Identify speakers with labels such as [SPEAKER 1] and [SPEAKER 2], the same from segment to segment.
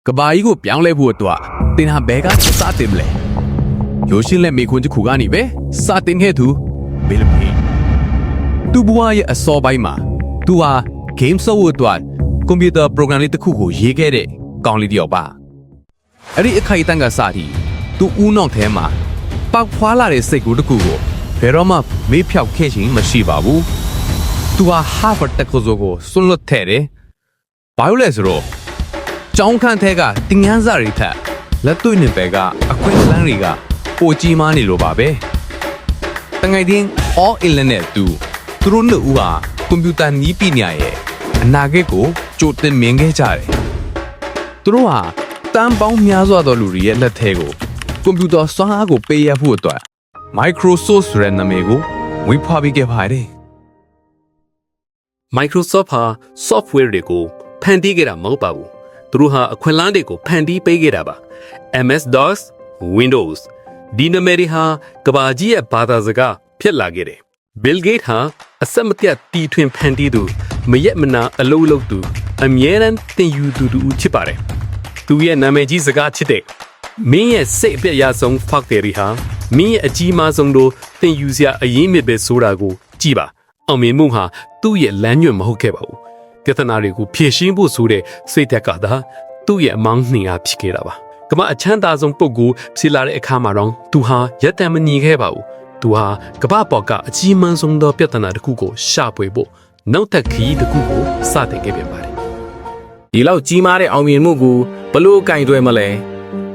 [SPEAKER 1] ကဘာကြီးကိုပြောင်းလဲဖို့အတွက်တင်ဟာဘဲကစတင်မလဲရိုရှင်းလက်မေခွန်းတစ်ခုကနေပဲစတင်ခဲ့သူဘယ်လိုလဲသူ့ဘဝရဲ့အစောပိုင်းမှာသူဟာ game ဆော့ဖို့အတွက်ကွန်ပျူတာ program လေးတစ်ခုကိုရေးခဲ့တဲ့ကောင်းလေးတစ်ယောက်ပါအဲ့ဒီအခိုက်အတန့်ကစပြီးသူဦးနှောက်ထဲမှာပေါက်ဖွာလာတဲ့စိတ်ကူးတစ်ခုကိုဘယ်တော့မှမေးဖြောက်ခဲ့ခြင်းမရှိပါဘူးသူဟာ Harvard တက္ကသိုလ်ကိုစွန့်လွတ်ခဲ့တယ်ဘာလို့လဲဆိုတော့ကျောင်းခန်းထဲကတင်ငန်းစာတွေထက်လက်တွေ့နဲ့ပဲကအခွင့်အလမ်းတွေကပိုကြီးမားနေလို့ပါပဲတငယ်ချင်း all in နဲ့သူတို့နှစ်ဦးဟာကွန်ပျူတာနည်းပညာရဲ့အနာဂတ်ကိုကြိုတင်မြင်ခဲ့ကြတယ်သူတို့ဟာတန်ပေါင်းများစွာသောလူတွေရဲ့လက်ထဲကိုကွန်ပျူတာစွမ်းအားကိုပေးရဖို့အတွက် Microsoft ဆိုတဲ့နာမည်ကိုဝေဖွားပေးခဲ့ပါတယ်
[SPEAKER 2] Microsoft ဟာ software တွေကိုဖန်တီးခဲ့တာမဟုတ်ပါဘူးသူတို့ဟာအခွင့်အလမ်းတွေကိုဖန်တီးပေးခဲ့တာပါ MS-DOS Windows ဒီနာမည်တွေဟာကမ္ဘာကြီးရဲ့ဘာသာစကားဖြစ်လာခဲ့တယ် Bill Gates ဟာအဆက်မပြတ်တီထွင်ဖန်တီးသူမရက်မနာအလုပ်လုပ်သူအမြဲတမ်းသင်ယူသူတူဖြစ်ပါတယ်သူရဲ့နာမည်ကြီးစကားချစ်တဲ့မင်းရဲ့စိတ်အပြည့်ရဆုံး factory ဟာမင်းရဲ့အကြီးမားဆုံးတို့သင်ယူစရာအရင်းမြစ်ပဲဆိုတာကိုကြည့်ပါအောင်မြင်မှုဟာသူ့ရဲ့လမ်းညွှန်မဟုတ်ခဲ့ပါဘူးပြဿနာတွေကိုဖြေရှင်းဖို့ဆိုတဲ့စိတ်ဓာတ်ကသာသူ့ရဲ့အမောင်းနှင်အားဖြစ်ခဲ့တာပါကမ္ဘာအချမ်းသာဆုံးပုဂ္ဂိုလ်ဖြစ်လာတဲ့အခါမှာတော့သူဟာရက်တံမညီခဲ့ပါဘူးသူဟာကမ္ဘာပေါ်ကအကြီးမားဆုံးသောပြဿနာတစ်ခုကိုရှာဖွေဖို့နောက်ထပ်ခရီးတစ်ခုကိုစတင်ခဲ့ပြန်ပါတယ်
[SPEAKER 3] ဒီလောက်ကြီးမားတဲ့အောင်မြင်မှုကိုဘလို့ကင်တွယ်မလဲ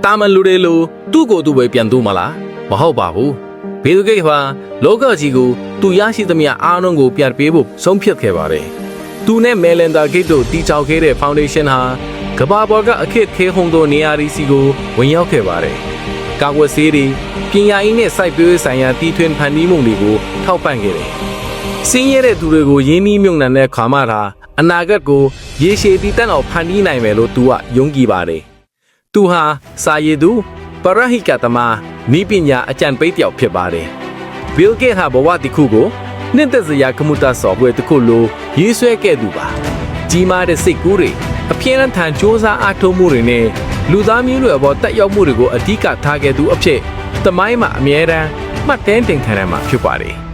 [SPEAKER 3] တာမန်လူတွေလိုသူ့ကိုယ်သူပဲပြန်သူ့မလားမဟုတ်ပါဘူးဘေဒုဂိတ်ဟာလောကကြီးကိုသူရရှိသမျှအားလုံးကိုပြန်ပေးဖို့ဆုံးဖြတ်ခဲ့ပါတယ်သူနဲ့မဲလန်ဒါဂိတ်တို့တည်ထောင်ခဲ့တဲ့ foundation ဟာကမ္ဘာပေါ်ကအခက်ခဲဟုန်သောနေရာတွေစီကိုဝင်ရောက်ခဲ့ပါတယ်ကာကွယ်ဆေးတွေပညာရေးနဲ့စိုက်ပျိုးရေးဆိုင်ရာတည်ထွင်ဖန်တီးမှုတွေကိုထောက်ပံ့ခဲ့တယ်စင်းရဲတဲ့သူတွေကိုရင်းနှီးမြှုပ်နှံတဲ့ခါမှသာအနာဂတ်ကိုရေရှည်တည်တံ့အောင်ဖန်တီးနိုင်မယ်လို့သူကယုံကြည်ပါတယ်သူဟာစာရည်သူပရဟိကသမားနီးပညာအကြံပေးတယောက်ဖြစ်ပါတယ်ဘီလ်ဂိတ်ဟာဘဝတစ်ခုကိုနှစ်သက်စရာကွန်ပျူတာဆော့ဖ်ဝဲတစ်ခုလိုရေးဆွဲခဲ့သူပါကြီးမားတဲ့စိတ်ကူးတွေအပြင်းထန်စ조사အားထုတ်မှုတွေနဲ့လူသားမျိုးတွေအပေါ်တက်ရောက်မှုတွေကိုအဓိကထားခဲ့သူအဖြစ်သမိုင်းမှာအမြဲတမ်းမှတ်တမ်းတင်ခံရမှာဖြစ်ပါတယ်